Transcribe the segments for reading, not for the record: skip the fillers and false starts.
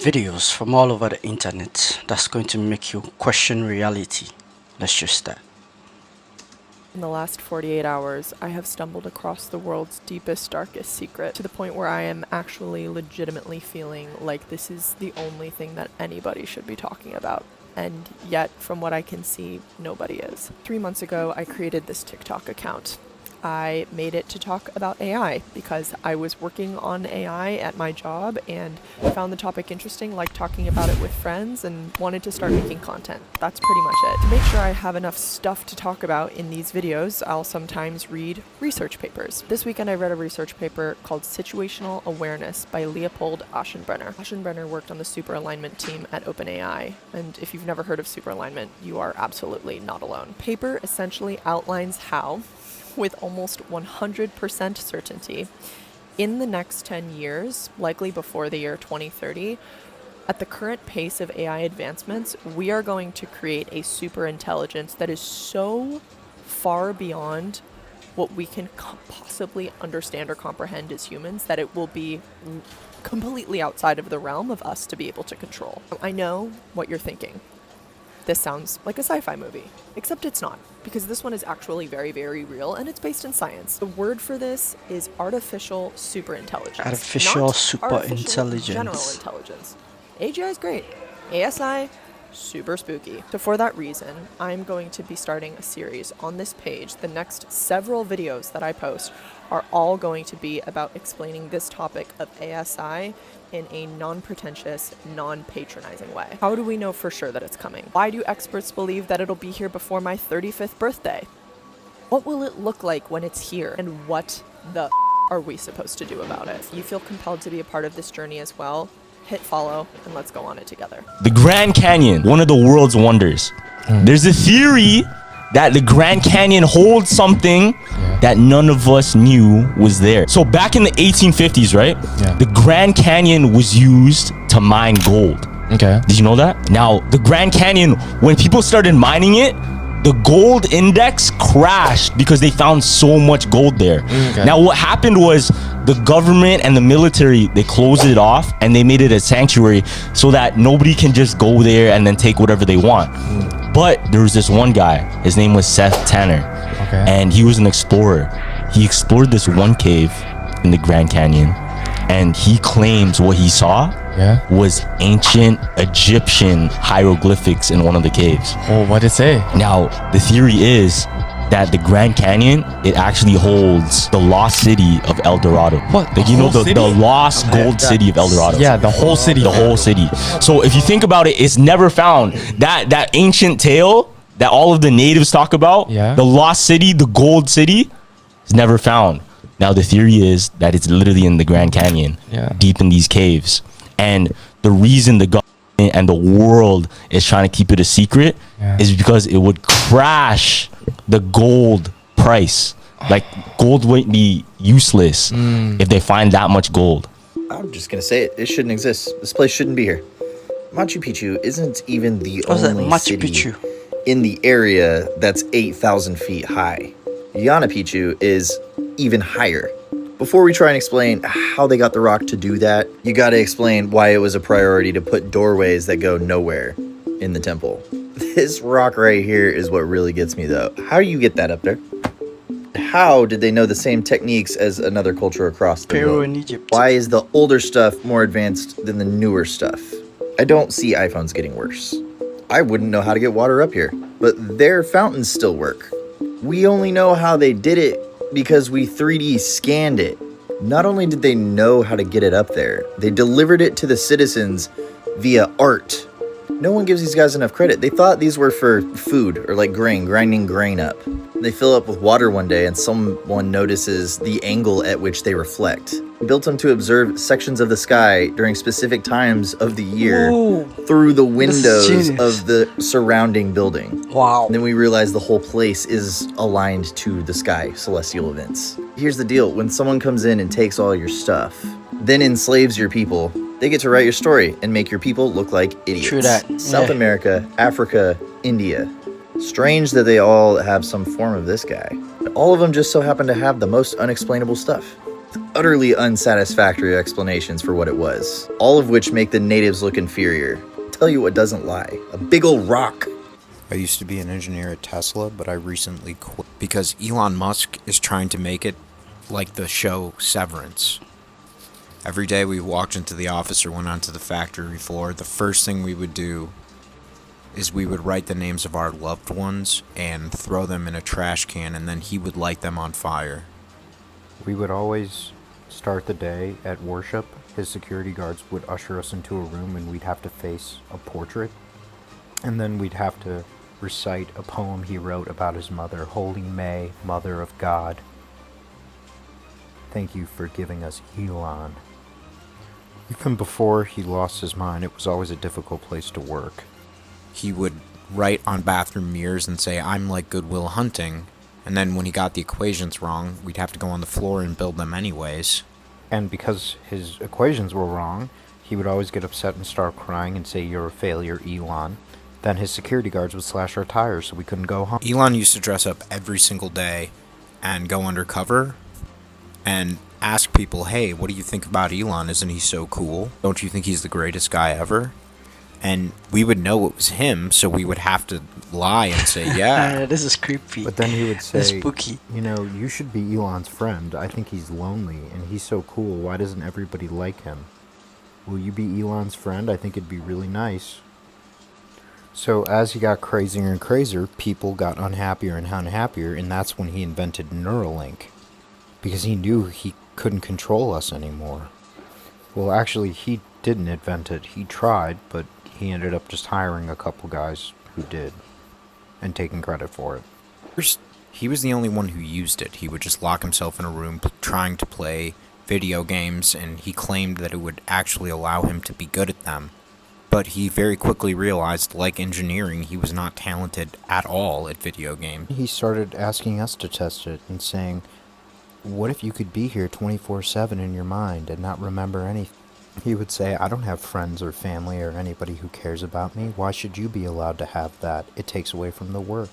videos from all over the internet that's going to make you question reality. Let's just start. In the last 48 hours, I have stumbled across the world's deepest, darkest secret, to the point where I am actually legitimately feeling like this is the only thing that anybody should be talking about. And yet, from what I can see, nobody is. 3 months ago, I created this TikTok account. I made it to talk about AI because I was working on AI at my job and found the topic interesting, liked talking about it with friends, and wanted to start making content. That's pretty much it. To make sure I have enough stuff to talk about in these videos, I'll sometimes read research papers. This weekend I read a research paper called Situational Awareness by Leopold Aschenbrenner. Aschenbrenner worked on the super alignment team at OpenAI, and if you've never heard of super alignment, you are absolutely not alone. Paper essentially outlines how, with almost 100% certainty, in the next 10 years, likely before the year 2030, at the current pace of AI advancements, we are going to create a super intelligence that is so far beyond what we can possibly understand or comprehend as humans that it will be completely outside of the realm of us to be able to control. I know what you're thinking. This sounds like a sci-fi movie, except it's not, because this one is actually very, very real, and it's based in science. The word for this is artificial superintelligence. Artificial Artificial general superintelligence. intelligence. AGI is great. ASI, super spooky. So for that reason, I'm going to be starting a series on this page. The next several videos that I post are all going to be about explaining this topic of ASI in a non-pretentious, non-patronizing way. How do we know for sure that it's coming? Why do experts believe that it'll be here before my 35th birthday? What will it look like when it's here? And what the are we supposed to do about it? If you feel compelled to be a part of this journey as well, hit follow and let's go on it together. The Grand Canyon, one of the world's wonders. There's a theory that the Grand Canyon holds something that none of us knew was there. So back in the 1850s, right? The Grand Canyon was used to mine gold. Okay. Did you know that? Now, the Grand Canyon, when people started mining it, the gold index crashed because they found so much gold there. Okay. Now, what happened was the government and the military, they closed it off and they made it a sanctuary so that nobody can just go there and then take whatever they want. But there was this one guy, his name was Seth Tanner, and he was an explorer. He explored this one cave in the Grand Canyon, and he claims what he saw was ancient Egyptian hieroglyphics in one of the caves. Oh, what did it say? Now, the theory is that the Grand Canyon, it actually holds the lost city of El Dorado. What? Like, you know, the lost gold city of El Dorado. Yeah, the whole city. The whole city. So if you think about it, it's never found. That ancient tale that all of the natives talk about, the lost city, the gold city, is never found. Now, the theory is that it's literally in the Grand Canyon, deep in these caves. And the reason the government and the world is trying to keep it a secret is because it would crash the gold price. Like, gold would be useless if they find that much gold. I'm just gonna say it. It shouldn't exist. This place shouldn't be here. Machu Picchu isn't even the only city in the area that's 8,000 feet high. Yana Picchu is even higher. Before we try and explain how they got the rock to do that, you gotta explain why it was a priority to put doorways that go nowhere in the temple. This rock right here is what really gets me though. How do you get that up there? How did they know the same techniques as another culture across the Peru globe? and Egypt. Why is the older stuff more advanced than the newer stuff? I don't see iPhones getting worse. I wouldn't know how to get water up here, but their fountains still work. We only know how they did it because we 3D scanned it. Not only did they know how to get it up there, they delivered it to the citizens via art. No one gives these guys enough credit. They thought these were for food or like grain, grinding grain up. They fill up with water one day and someone notices the angle at which they reflect. Built them to observe sections of the sky during specific times of the year through the windows of the surrounding building. Wow. And then we realize the whole place is aligned to the sky, celestial events. Here's the deal. When someone comes in and takes all your stuff, then enslaves your people, they get to write your story and make your people look like idiots. True that. South America, Africa, India. Strange that they all have some form of this guy. All of them just so happen to have the most unexplainable stuff. Utterly unsatisfactory explanations for what it was, all of which make the natives look inferior. Tell you what doesn't lie, a big old rock. I used to be an engineer at Tesla, but I recently quit because Elon Musk is trying to make it like the show Severance. Every day we walked into the office or went onto the factory floor, the first thing we would do is we would write the names of our loved ones and throw them in a trash can, and then he would light them on fire. We would always start the day at worship. His security guards would usher us into a room and we'd have to face a portrait. And then we'd have to recite a poem he wrote about his mother, Holy May, Mother of God. Thank you for giving us Elon. Even before he lost his mind, it was always a difficult place to work. He would write on bathroom mirrors and say, I'm like Good Will Hunting. And then when he got the equations wrong, we'd have to go on the floor and build them anyways. And because his equations were wrong, he would always get upset and start crying and say, you're a failure, Elon. Then his security guards would slash our tires so we couldn't go home. Elon used to dress up every single day and go undercover and ask people, hey, what do you think about Elon? Isn't he so cool? Don't you think he's the greatest guy ever? And we would know it was him, so we would have to lie and say, yeah. This is creepy. But then he would say, spooky. You know, you should be Elon's friend. I think he's lonely, and he's so cool. Why doesn't everybody like him? Will you be Elon's friend? I think it'd be really nice. So as he got crazier and crazier, people got unhappier and unhappier, and that's when he invented Neuralink. Because he knew he couldn't control us anymore. Well, actually, he didn't invent it. He tried, but he ended up just hiring a couple guys who did, and taking credit for it. First, he was the only one who used it. He would just lock himself in a room trying to play video games, and he claimed that it would actually allow him to be good at them. But he very quickly realized, like engineering, he was not talented at all at video games. He started asking us to test it and saying, what if you could be here 24/7 in your mind and not remember anything? He would say, I don't have friends or family or anybody who cares about me. Why should you be allowed to have that? It takes away from the work.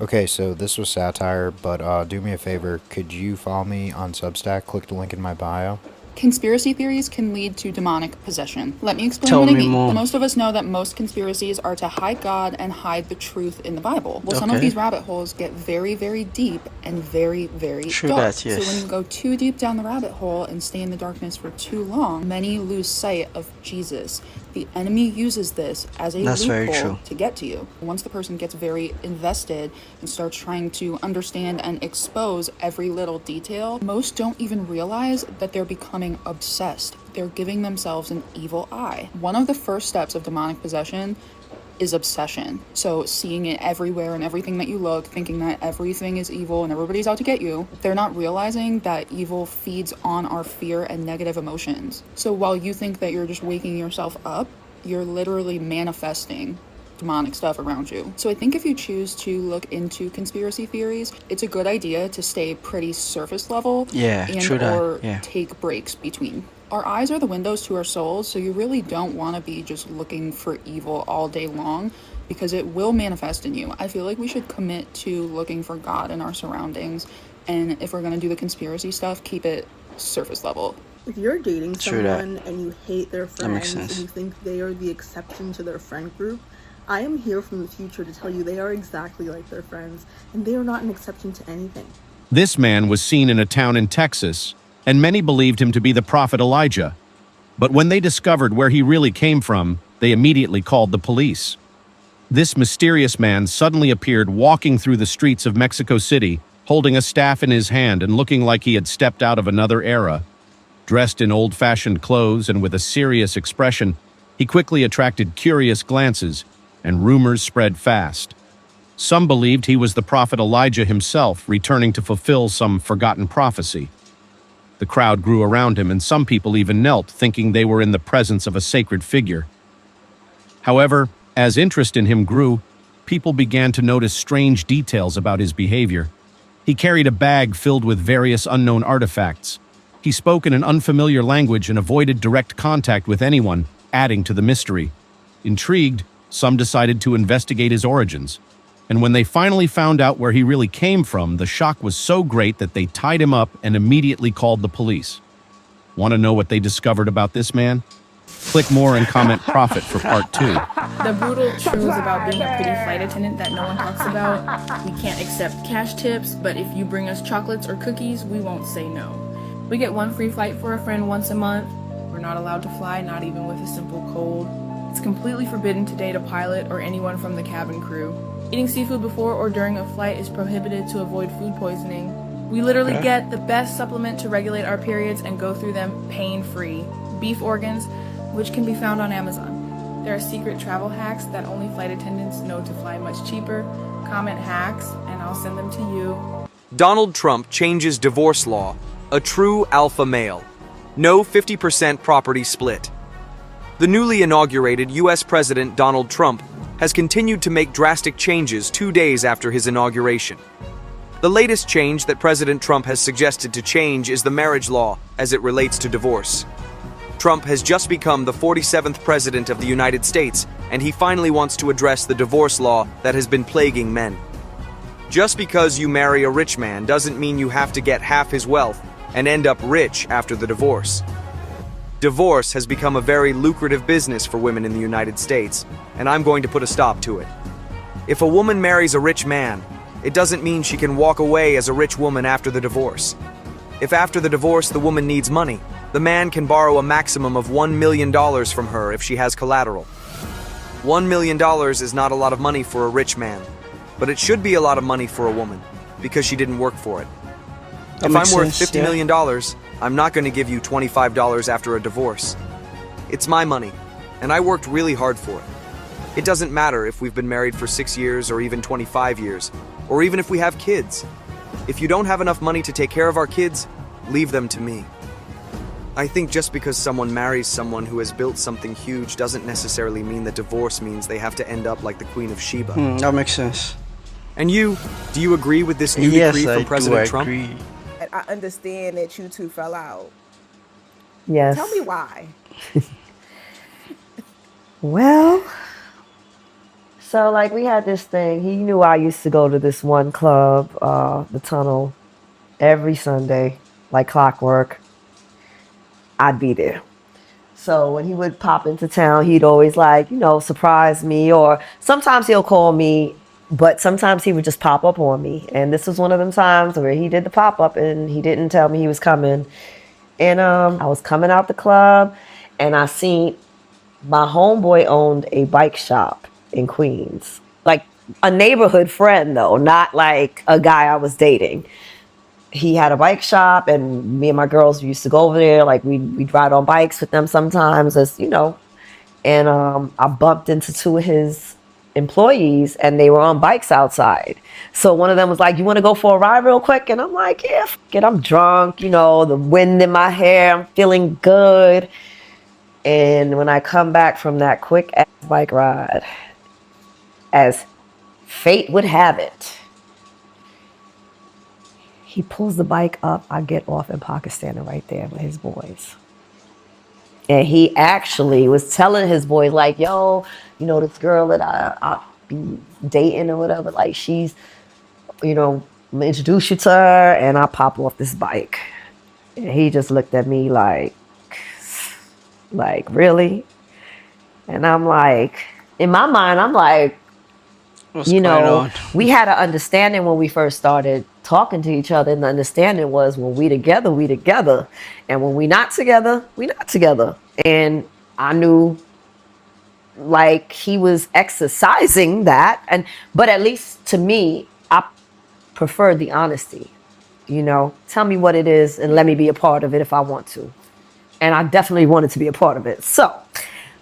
Okay, so this was satire, but do me a favor. Could you follow me on Substack? Click the link in my bio. Conspiracy theories can lead to demonic possession. Let me explain Tell what I me mean. more. Most of us know that most conspiracies are to hide God and hide the truth in the Bible. Well, some of Okay. these rabbit holes get very, very deep and very, very True dark. that, yes. So when you go too deep down the rabbit hole and stay in the darkness for too long, many lose sight of Jesus. The enemy uses this as a That's very loophole true. to get to you. Once the person gets very invested and starts trying to understand and expose every little detail, most don't even realize that they're becoming obsessed. They're giving themselves an evil eye. One of the first steps of demonic possession is obsession. So seeing it everywhere and everything that you look, thinking that everything is evil and everybody's out to get you. They're not realizing that evil feeds on our fear and negative emotions. So while you think that you're just waking yourself up, you're literally manifesting demonic stuff around you. So I think if you choose to look into conspiracy theories, it's a good idea to stay pretty surface level Yeah, true that. or Yeah. take breaks between. Our eyes are the windows to our souls, so you really don't want to be just looking for evil all day long because it will manifest in you. I feel like we should commit to looking for God in our surroundings, and if we're going to do the conspiracy stuff, keep it surface level. If you're dating True that. someone and you hate their That makes friends and sense. you think they are the exception to their friend group, I am here from the future to tell you they are exactly like their friends, and they are not an exception to anything. This man was seen in a town in Texas, and many believed him to be the prophet Elijah. But when they discovered where he really came from, they immediately called the police. This mysterious man suddenly appeared walking through the streets of Mexico City, holding a staff in his hand and looking like he had stepped out of another era. Dressed in old-fashioned clothes and with a serious expression, he quickly attracted curious glances, and rumors spread fast. Some believed he was the prophet Elijah himself, returning to fulfill some forgotten prophecy. The crowd grew around him, and some people even knelt, thinking they were in the presence of a sacred figure. However, as interest in him grew, people began to notice strange details about his behavior. He carried a bag filled with various unknown artifacts. He spoke in an unfamiliar language and avoided direct contact with anyone, adding to the mystery. Intrigued, some decided to investigate his origins. And when they finally found out where he really came from, the shock was so great that they tied him up and immediately called the police. Want to know what they discovered about this man? Click more and comment profit for part 2. The brutal truths about being a pretty flight attendant that no one talks about. We can't accept cash tips, but if you bring us chocolates or cookies, we won't say no. We get one free flight for a friend once a month. We're not allowed to fly, not even with a simple cold. It's completely forbidden to date a pilot or anyone from the cabin crew. Eating seafood before or during a flight is prohibited to avoid food poisoning. We literally get the best supplement to regulate our periods and go through them pain-free. Beef organs, which can be found on Amazon. There are secret travel hacks that only flight attendants know to fly much cheaper. Comment hacks, and I'll send them to you. Donald Trump changes divorce law. A true alpha male. No 50% property split. The newly inaugurated U.S. President Donald Trump has continued to make drastic changes 2 days after his inauguration. The latest change that President Trump has suggested to change is the marriage law as it relates to divorce. Trump has just become the 47th president of the United States, and he finally wants to address the divorce law that has been plaguing men. Just because you marry a rich man doesn't mean you have to get half his wealth and end up rich after the divorce. Divorce has become a very lucrative business for women in the United States, and I'm going to put a stop to it. If a woman marries a rich man, it doesn't mean she can walk away as a rich woman after the divorce. If after the divorce the woman needs money, the man can borrow a maximum of $1 million from her if she has collateral. $1 million is not a lot of money for a rich man, but it should be a lot of money for a woman, because she didn't work for it. If I'm worth $50 million, I'm not going to give you $25 after a divorce. It's my money, and I worked really hard for it. It doesn't matter if we've been married for 6 years or even 25 years, or even if we have kids. If you don't have enough money to take care of our kids, leave them to me. I think just because someone marries someone who has built something huge doesn't necessarily mean that divorce means they have to end up like the Queen of Sheba. That makes sense. And you, do you agree with this new decree from President Trump? Agree. I understand that you two fell out. Yes. Tell me why. Well, so like we had this thing. He knew I used to go to this one club, the Tunnel, every Sunday, like clockwork. I'd be there. So when he would pop into town, he'd always like, surprise me, or sometimes he'll call me, but sometimes he would just pop up on me. And this was one of them times where he did the pop up and he didn't tell me he was coming. And I was coming out the club and I seen my homeboy owned a bike shop in Queens, like a neighborhood friend though, not like a guy I was dating. He had a bike shop and me and my girls used to go over there. Like we'd ride on bikes with them sometimes, as and I bumped into two of his employees and they were on bikes outside. So one of them was like, you want to go for a ride real quick? And I'm like, yeah, fuck it. I'm drunk, the wind in my hair. I'm feeling good. And when I come back from that quick ass bike ride, as fate would have it, he pulls the bike up. I get off and Pac is standing right there with his boys. And he actually was telling his boys like, yo, this girl that I be dating or whatever, like she's, I'm gonna introduce you to her. And I pop off this bike. And he just looked at me like, really? And I'm like, in my mind, I'm like, What's going on? we had an understanding when we first started talking to each other, and the understanding was when we together, we together. And when we not together, we not together. And I knew like he was exercising that, but at least to me, I preferred the honesty. Tell me what it is and let me be a part of it if I want to. And I definitely wanted to be a part of it. So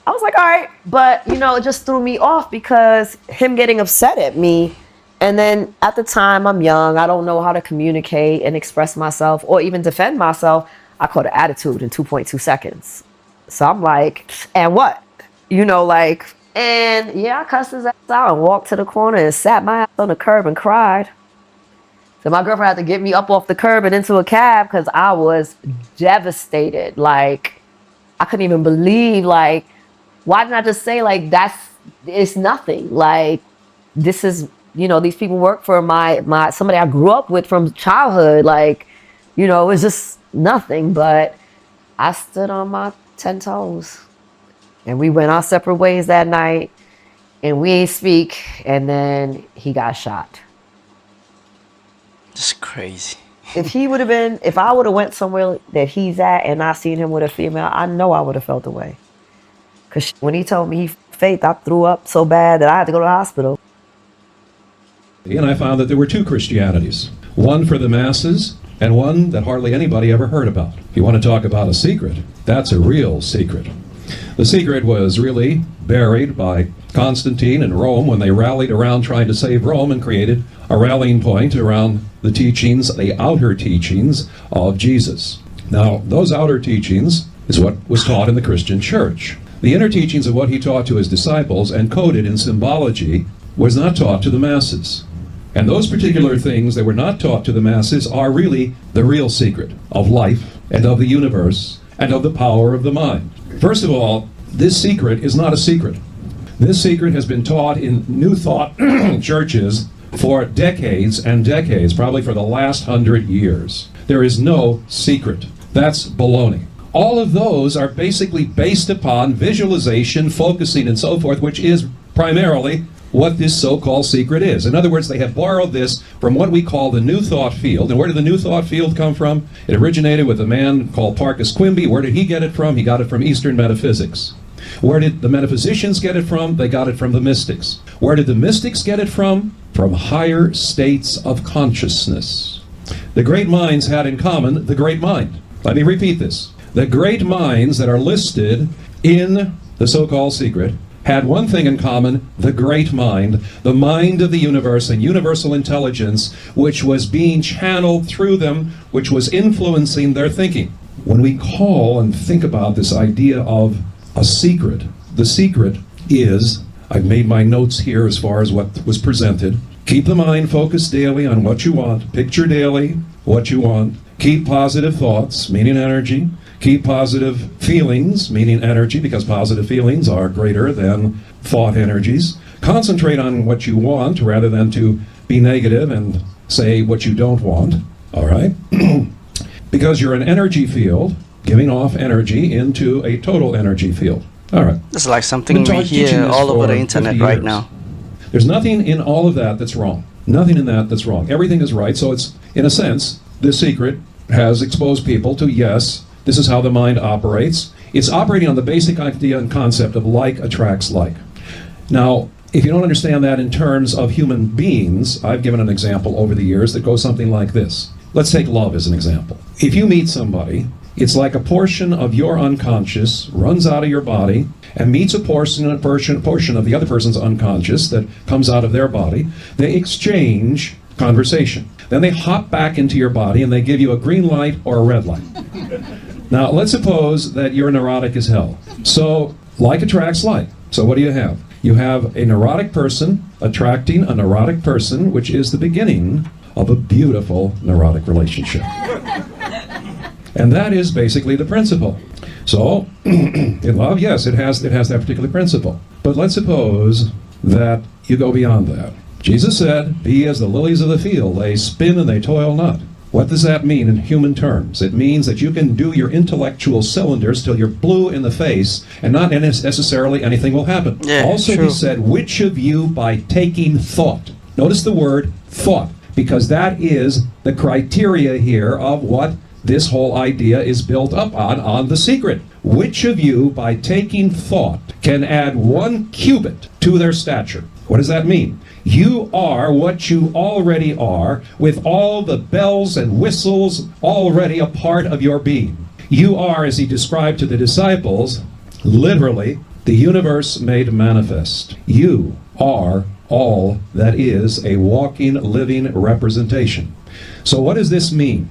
I was like, all right, but it just threw me off because him getting upset at me. And then at the time I'm young, I don't know how to communicate and express myself or even defend myself. I caught an attitude in 2.2 seconds. So I'm like, and what? And yeah, I cussed his ass out and walked to the corner and sat my ass on the curb and cried. So my girlfriend had to get me up off the curb and into a cab because I was devastated. Like, I couldn't even believe, like, why didn't I just say, like, it's nothing. Like, this is these people work for my somebody I grew up with from childhood. Like, it was just nothing. But I stood on my 10 toes, and we went our separate ways that night, and we ain't speak, and then he got shot. It's crazy. If I would have went somewhere that he's at and I seen him with a female, I know I would have felt the way. Because when he told me he faked, I threw up so bad that I had to go to the hospital. And I found that there were two Christianities. One for the masses, and one that hardly anybody ever heard about. If you want to talk about a secret, that's a real secret. The secret was really buried by Constantine in Rome when they rallied around trying to save Rome and created a rallying point around the teachings, the outer teachings of Jesus. Now, those outer teachings is what was taught in the Christian church. The inner teachings of what he taught to his disciples, encoded in symbology, was not taught to the masses. And those particular things that were not taught to the masses are really the real secret of life and of the universe and of the power of the mind. First of all, this secret is not a secret. This secret has been taught in New Thought churches for decades and decades, probably for the last 100 years. There is no secret. That's baloney. All of those are basically based upon visualization, focusing, and so forth, which is primarily what this so-called secret is. In other words, they have borrowed this from what we call the New Thought field. And where did the New Thought field come from? It originated with a man called Parkus Quimby. Where did he get it from? He got it from Eastern metaphysics. Where did the metaphysicians get it from? They got it from the mystics. Where did the mystics get it from? From higher states of consciousness. The great minds had in common the great mind. Let me repeat this. The great minds that are listed in the so-called secret had one thing in common: the great mind, the mind of the universe and universal intelligence, which was being channeled through them, which was influencing their thinking. When we call and think about this idea of a secret, the secret is, I've made my notes here as far as what was presented. Keep the mind focused daily on what you want. Picture daily what you want. Keep positive thoughts, meaning energy. Keep positive feelings, meaning energy, because positive feelings are greater than thought energies. Concentrate on what you want rather than to be negative and say what you don't want, all right? Because you're an energy field, giving off energy into a total energy field. All right. It's like something we hear all over the internet right now. There's nothing in all of that that's wrong. Nothing in that that's wrong. Everything is right. So it's, in a sense, this secret has exposed people to, yes, this is how the mind operates. It's operating on the basic idea and concept of like attracts like. Now, if you don't understand that in terms of human beings, I've given an example over the years that goes something like this. Let's take love as an example. If you meet somebody, it's like a portion of your unconscious runs out of your body and meets a portion of the other person's unconscious that comes out of their body. They exchange conversation. Then they hop back into your body and they give you a green light or a red light. Now, let's suppose that you're neurotic as hell. So, like attracts like. So what do you have? You have a neurotic person attracting a neurotic person, which is the beginning of a beautiful neurotic relationship. And that is basically the principle. So, in love, yes, it has that particular principle. But let's suppose that you go beyond that. Jesus said, "Be as the lilies of the field, they spin and they toil not." What does that mean in human terms? It means that you can do your intellectual cylinders till you're blue in the face and not necessarily anything will happen. Yeah, also, true. He said, which of you by taking thought? Notice the word thought, because that is the criteria here of what this whole idea is built up on the secret. Which of you by taking thought can add 1 cubit to their stature? What does that mean? You are what you already are, with all the bells and whistles already a part of your being. You are, as he described to the disciples, literally the universe made manifest. You are all that is a walking, living representation. So what does this mean?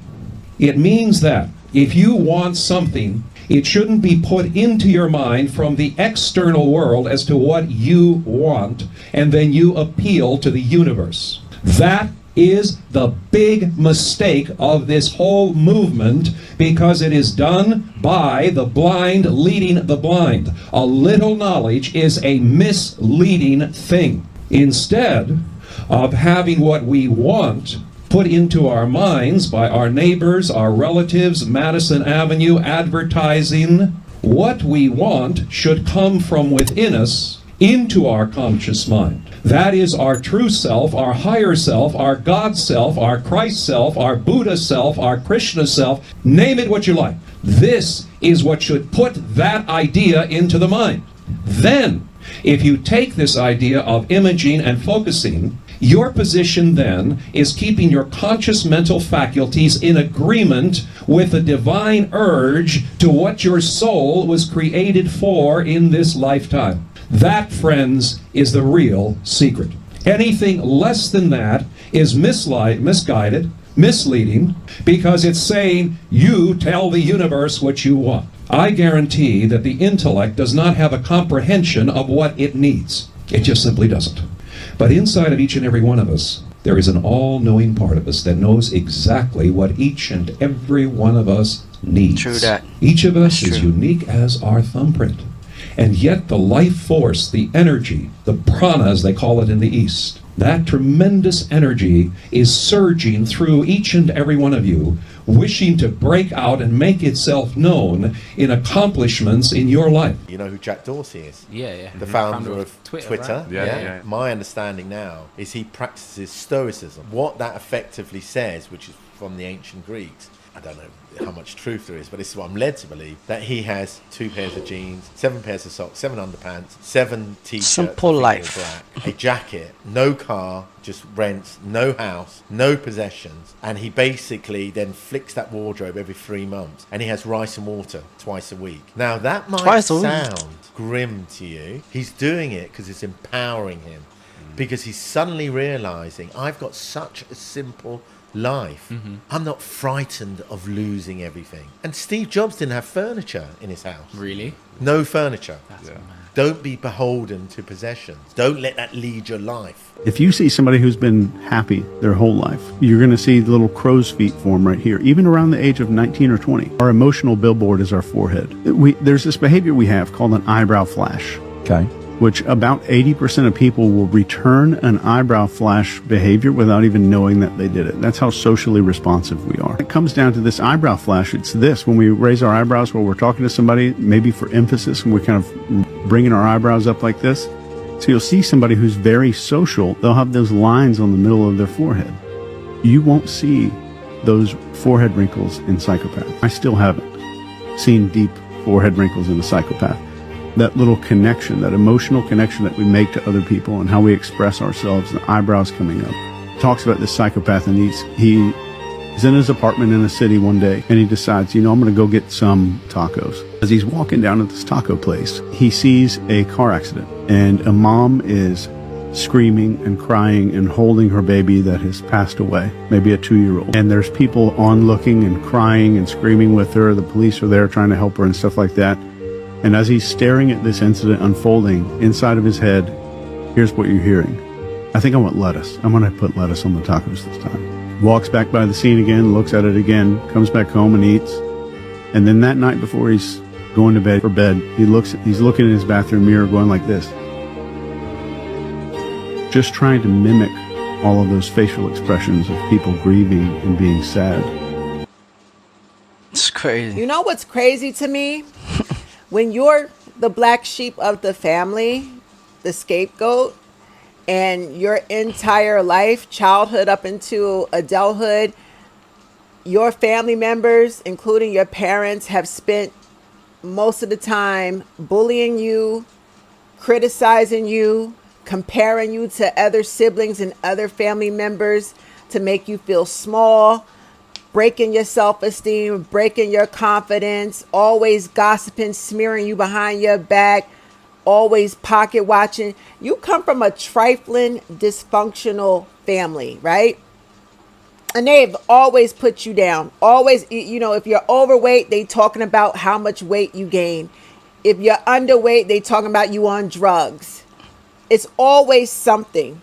It means that if you want something, it shouldn't be put into your mind from the external world as to what you want, and then you appeal to the universe. That is the big mistake of this whole movement, because it is done by the blind leading the blind. A little knowledge is a misleading thing. Instead, of having what we want put into our minds by our neighbors, our relatives, Madison Avenue, advertising. What we want should come from within us into our conscious mind. That is our true self, our higher self, our God self, our Christ self, our Buddha self, our Krishna self. Name it what you like. This is what should put that idea into the mind. Then, if you take this idea of imaging and focusing, your position then is keeping your conscious mental faculties in agreement with the divine urge to what your soul was created for in this lifetime. That, friends, is the real secret. Anything less than that is misguided, misleading, because it's saying, you tell the universe what you want. I guarantee that the intellect does not have a comprehension of what it needs. It just simply doesn't. But inside of each and every one of us, there is an all-knowing part of us that knows exactly what each and every one of us needs. True that. Each of us is unique as our thumbprint. And yet the life force, the energy, the prana as they call it in the East, that tremendous energy is surging through each and every one of you, wishing to break out and make itself known in accomplishments in your life. You know who Jack Dorsey is? Yeah. The founder of Twitter. Right? Yeah. My understanding now is he practices Stoicism. What that effectively says, which is from the ancient Greeks, I don't know how much truth there is, but this is what I'm led to believe, that he has 2 pairs of jeans, 7 pairs of socks, 7 underpants, 7 t-shirts, simple life, black, a jacket, no car, just rents, no house, no possessions, and he basically then flicks that wardrobe every 3 months, and he has rice and water twice a week. Now that might sound grim to you. He's doing it because it's empowering him, because he's suddenly realizing, I've got such a simple life. I'm not frightened of losing everything. And Steve Jobs didn't have furniture in his house. Really? No furniture. Don't be beholden to possessions. Don't let that lead your life. If you see somebody who's been happy their whole life, you're going to see the little crow's feet form right here, even around the age of 19 or 20. Our emotional billboard is our forehead. There's this behavior we have called an eyebrow flash. Okay. Which about 80% of people will return an eyebrow flash behavior without even knowing that they did it. That's how socially responsive we are. It comes down to this eyebrow flash. It's this, when we raise our eyebrows while we're talking to somebody, maybe for emphasis, and we're kind of bringing our eyebrows up like this. So you'll see somebody who's very social, they'll have those lines on the middle of their forehead. You won't see those forehead wrinkles in psychopath. I still haven't seen deep forehead wrinkles in a psychopath. That little connection, that emotional connection that we make to other people and how we express ourselves, the eyebrows coming up. Talks about this psychopath, and he's in his apartment in a city one day, and he decides, I'm going to go get some tacos. As he's walking down to this taco place, he sees a car accident, and a mom is screaming and crying and holding her baby that has passed away, maybe a 2-year-old. And there's people onlooking and crying and screaming with her. The police are there trying to help her and stuff like that. And as he's staring at this incident unfolding inside of his head, here's what you're hearing. I think I want lettuce. I'm going to put lettuce on the tacos this time. Walks back by the scene again, looks at it again, comes back home and eats. And then that night before he's going to bed, he's looking in his bathroom mirror going like this. Just trying to mimic all of those facial expressions of people grieving and being sad. It's crazy. You know what's crazy to me? When you're the black sheep of the family, the scapegoat, and your entire life, childhood up into adulthood, your family members, including your parents, have spent most of the time bullying you, criticizing you, comparing you to other siblings and other family members to make you feel small, breaking your self-esteem, breaking your confidence, always gossiping, smearing you behind your back, always pocket watching. You come from a trifling, dysfunctional family, right? And they've always put you down. Always, if you're overweight, they talking about how much weight you gain. If you're underweight, they talking about you on drugs. It's always something.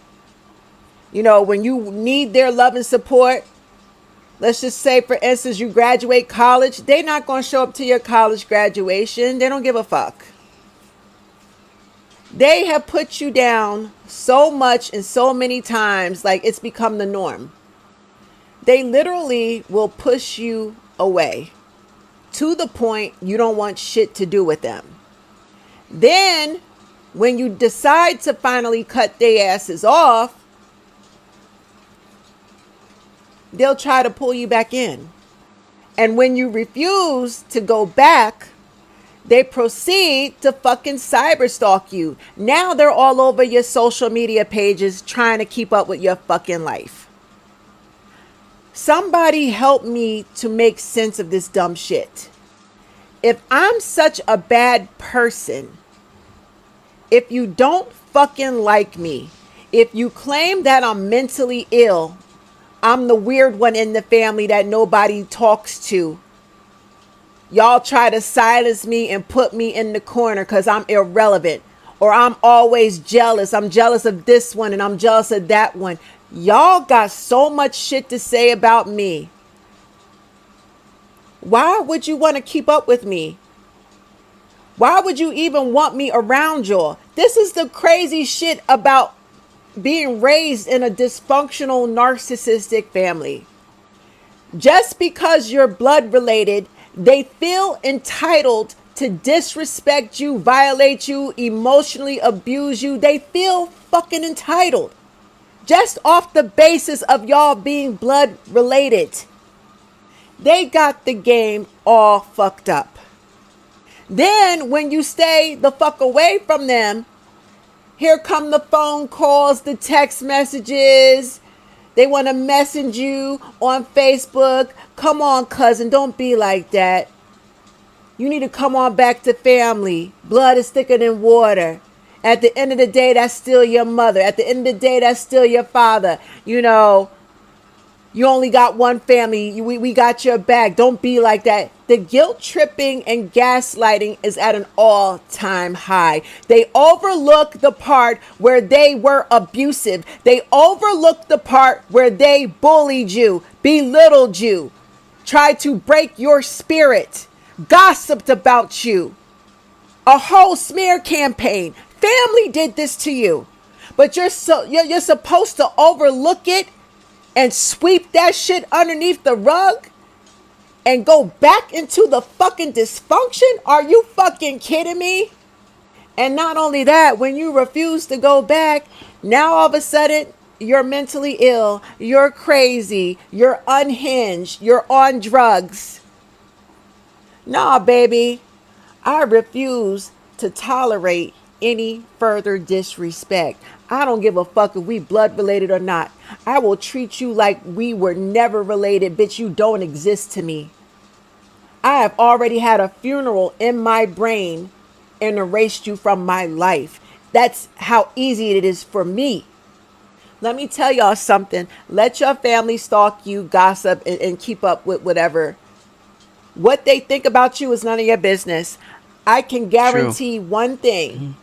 When you need their love and support, let's just say, for instance, you graduate college, they're not going to show up to your college graduation. They don't give a fuck. They have put you down so much and so many times, like it's become the norm. They literally will push you away to the point you don't want shit to do with them. Then, when you decide to finally cut their asses off, they'll try to pull you back in. And when you refuse to go back, they proceed to fucking cyberstalk you. Now they're all over your social media pages trying to keep up with your fucking life. Somebody help me to make sense of this dumb shit. If I'm such a bad person, if you don't fucking like me, if you claim that I'm mentally ill, I'm the weird one in the family that nobody talks to. Y'all try to silence me and put me in the corner because I'm irrelevant. Or I'm always jealous. I'm jealous of this one and I'm jealous of that one. Y'all got so much shit to say about me. Why would you want to keep up with me? Why would you even want me around y'all? This is the crazy shit about being raised in a dysfunctional, narcissistic family. Just because you're blood related, they feel entitled to disrespect you, violate you, emotionally abuse you. They feel fucking entitled. Just off the basis of y'all being blood related. They got the game all fucked up. Then when you stay the fuck away from them, here come the phone calls, the text messages. They want to message you on Facebook. Come on, cousin, don't be like that. You need to come on back to family. Blood is thicker than water. At the end of the day, that's still your mother. At the end of the day, that's still your father. You know, you only got one family. We got your back. Don't be like that. The guilt tripping and gaslighting is at an all-time high. They overlook the part where they were abusive. They overlook the part where they bullied you, belittled you, tried to break your spirit, gossiped about you. A whole smear campaign. Family did this to you. But you're supposed to overlook it and sweep that shit underneath the rug and go back into the fucking dysfunction? Are you fucking kidding me? And not only that, when you refuse to go back, now all of a sudden you're mentally ill, you're crazy, you're unhinged, you're on drugs. Nah, baby, I refuse to tolerate any further disrespect. I don't give a fuck if we blood related or not. I will treat you like we were never related. Bitch, you don't exist to me. I have already had a funeral in my brain and erased you from my life. That's how easy it is for me. Let me tell y'all something. Let your family stalk you, gossip, and keep up with whatever. What they think about you is none of your business. I can guarantee one thing.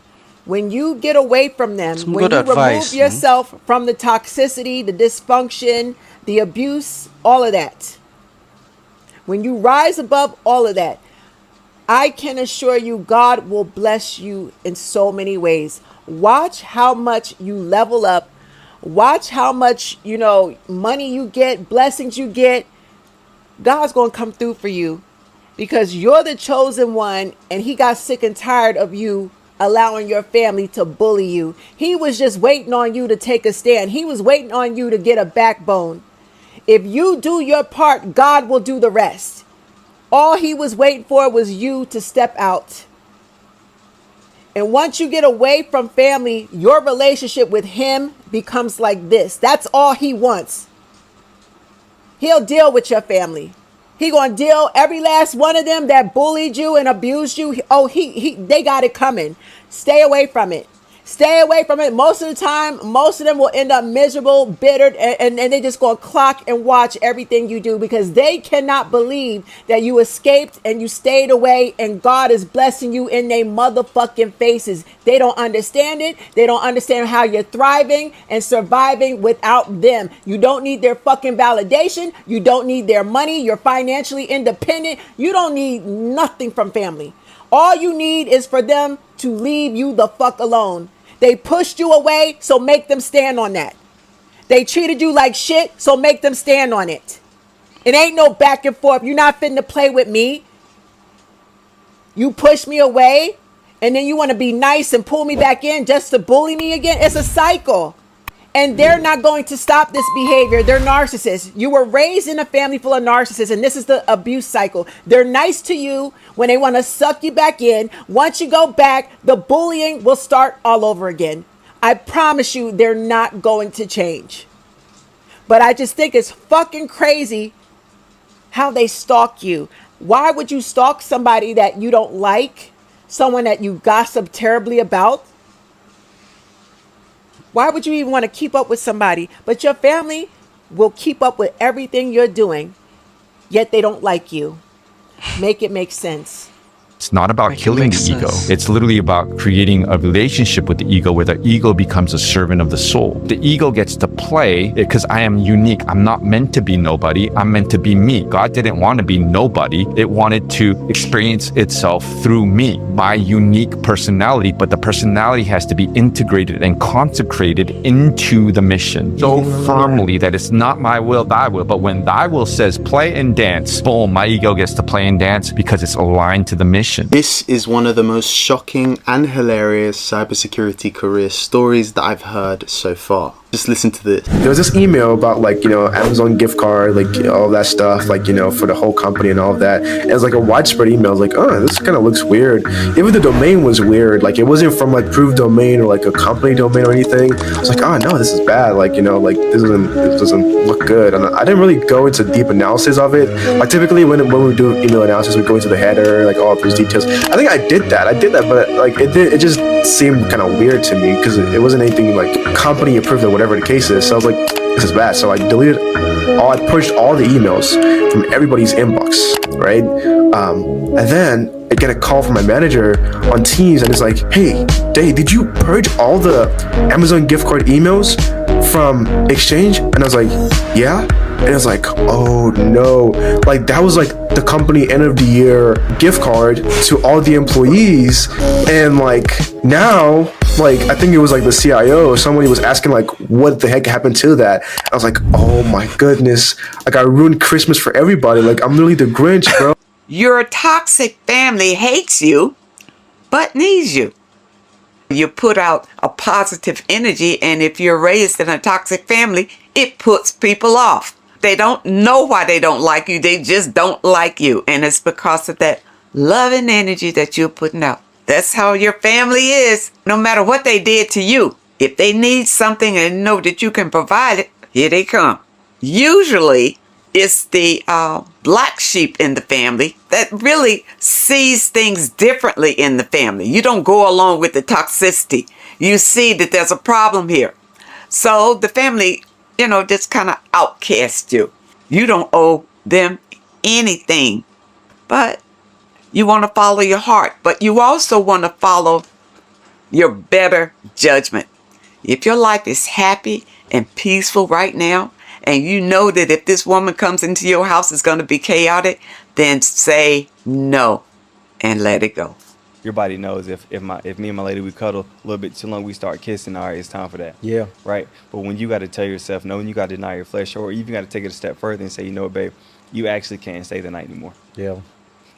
When you get away from them, Some when good you advice, remove yourself from the toxicity, the dysfunction, the abuse, all of that. When you rise above all of that, I can assure you God will bless you in so many ways. Watch how much you level up. Watch how much, money you get, blessings you get. God's going to come through for you because you're the chosen one and he got sick and tired of you allowing your family to bully you. He was just waiting on you to take a stand. He was waiting on you to get a backbone. If you do your part, God will do the rest. All he was waiting for was you to step out. And once you get away from family, your relationship with him becomes like this. That's all he wants. He'll deal with your family. He gonna deal every last one of them that bullied you and abused you. Oh, they got it coming. Stay away from it. Stay away from it. Most of the time, most of them will end up miserable, bitter, and they just gonna clock and watch everything you do because they cannot believe that you escaped and you stayed away and God is blessing you in their motherfucking faces. They don't understand it. They don't understand how you're thriving and surviving without them. You don't need their fucking validation. You don't need their money. You're financially independent. You don't need nothing from family. All you need is for them to leave you the fuck alone. They pushed you away, so make them stand on that. They treated you like shit, so make them stand on it. It ain't no back and forth. You're not finna play with me. You push me away, and then you want to be nice and pull me back in just to bully me again. It's a cycle. And they're not going to stop this behavior. They're narcissists. You were raised in a family full of narcissists, and this is the abuse cycle. They're nice to you when they want to suck you back in. Once you go back, the bullying will start all over again. I promise you, they're not going to change. But I just think it's fucking crazy how they stalk you. Why would you stalk somebody that you don't like? Someone that you gossip terribly about? Why would you even want to keep up with somebody? But your family will keep up with everything you're doing, yet they don't like you. Make it make sense. It's not about killing the ego. It's literally about creating a relationship with the ego where the ego becomes a servant of the soul. The ego gets to play because I am unique. I'm not meant to be nobody. I'm meant to be me. God didn't want to be nobody. It wanted to experience itself through me, my unique personality. But the personality has to be integrated and consecrated into the mission so firmly that it's not my will, thy will. But when thy will says play and dance, boom, my ego gets to play and dance because it's aligned to the mission. This is one of the most shocking and hilarious cybersecurity career stories that I've heard so far. Just listen to this. There was this email about Amazon gift card, all that stuff, for the whole company and all of that. And it was like a widespread email. I was like, oh, this kind of looks weird. Even the domain was weird. It wasn't from approved domain or a company domain or anything. I was like, oh no, this is bad. This doesn't look good. And I didn't really go into deep analysis of it. Typically when we do email analysis, we go into the header, all of those details. I think I did that, but it just seemed kind of weird to me because it wasn't anything company approved or whatever the case is. So I was like, this is bad. So I I purged all the emails from everybody's inbox, right? And then I get a call from my manager on Teams and it's like, hey, Dave, did you purge all the Amazon gift card emails from Exchange? And I was like, yeah. And it was like, oh no. That was the company end of the year gift card to all the employees. And now, I think it was the CIO or somebody was asking what the heck happened to that. I was like, oh my goodness. I ruined Christmas for everybody. I'm literally the Grinch, bro. Your toxic family hates you, but needs you. You put out a positive energy, and if you're raised in a toxic family, it puts people off. They don't know why they don't like you. They just don't like you. And it's because of that loving energy that you're putting out. That's how your family is. No matter what they did to you, if they need something and know that you can provide it, here they come. Usually, it's the black sheep in the family that really sees things differently in the family. You don't go along with the toxicity. You see that there's a problem here. So the family, just kind of outcast you. You don't owe them anything, but you want to follow your heart, but you also want to follow your better judgment. If your life is happy and peaceful right now, and you know that if this woman comes into your house, it's going to be chaotic, then say no and let it go. Your body knows if me and my lady, we cuddle a little bit too long, we start kissing, all right, it's time for that. Yeah. Right? But when you got to tell yourself no, and you got to deny your flesh, or even got to take it a step further and say, you know what, babe, you actually can't stay the night anymore. Yeah.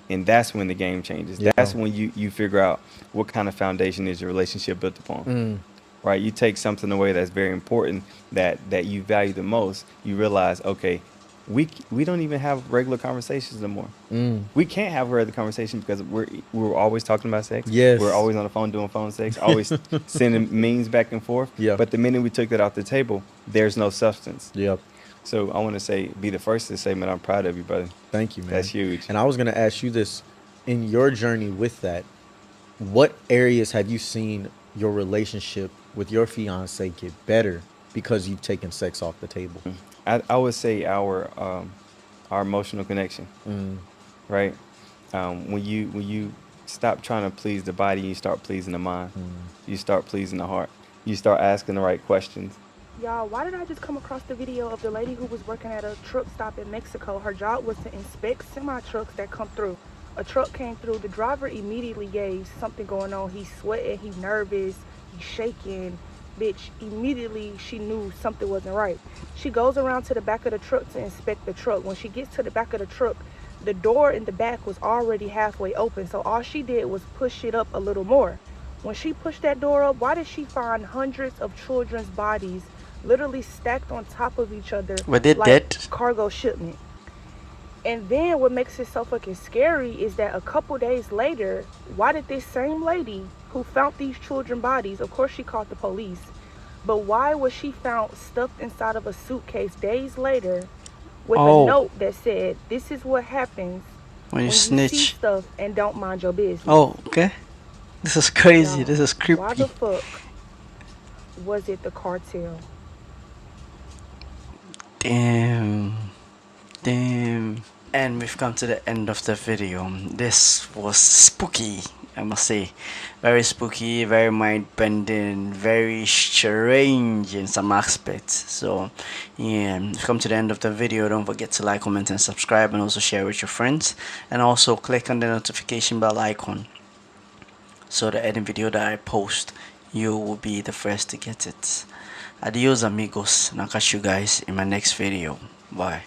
And that's when the game changes. Yeah. That's when you figure out what kind of foundation is your relationship built upon. Right? You take something away that's very important that you value the most. You realize, okay, we don't even have regular conversations no more. We can't have regular conversations because we're always talking about sex. Yes. We're always on the phone doing phone sex, always sending memes back and forth. Yeah. But the minute we took that off the table, there's no substance. Yep. So I want to be the first to say, man, I'm proud of you, brother. Thank you, man. That's huge. And I was going to ask you this, in your journey with that, what areas have you seen your relationship with your fiance get better because you've taken sex off the table? I would say our emotional connection, right? When you stop trying to please the body, you start pleasing the mind. You start pleasing the heart. You start asking the right questions. Y'all, why did I just come across the video of the lady who was working at a truck stop in Mexico? Her job was to inspect semi-trucks that come through. a truck came through. The driver immediately gave something going on. He's sweating, he's nervous, he's shaking. Bitch, immediately she knew something wasn't right. She goes around to the back of the truck to inspect the truck. When she gets to the back of the truck, the door in the back was already halfway open. So all she did was push it up a little more. When she pushed that door up, why did she find hundreds of children's bodies literally stacked on top of each other Were they like dead? cargo shipment? And then what makes it so fucking scary is that a couple days later, why did this same lady who found these children bodies, of course she called the police, but why was she found stuffed inside of a suitcase days later with a note that said, this is what happens when you see snitch. stuff and don't mind your business. Oh, okay. This is crazy. This is creepy. Why the fuck was it the cartel? Damn. And we've come to the end of the video. This was spooky, I must say. Very spooky, very mind-bending, very strange in some aspects. So yeah, we've come to the end of the video. Don't forget to like, comment and subscribe, and also share with your friends, and also click on the notification bell icon so that any video that I post, you will be the first to get it. Adios amigos, and I'll catch you guys in my next video. Bye.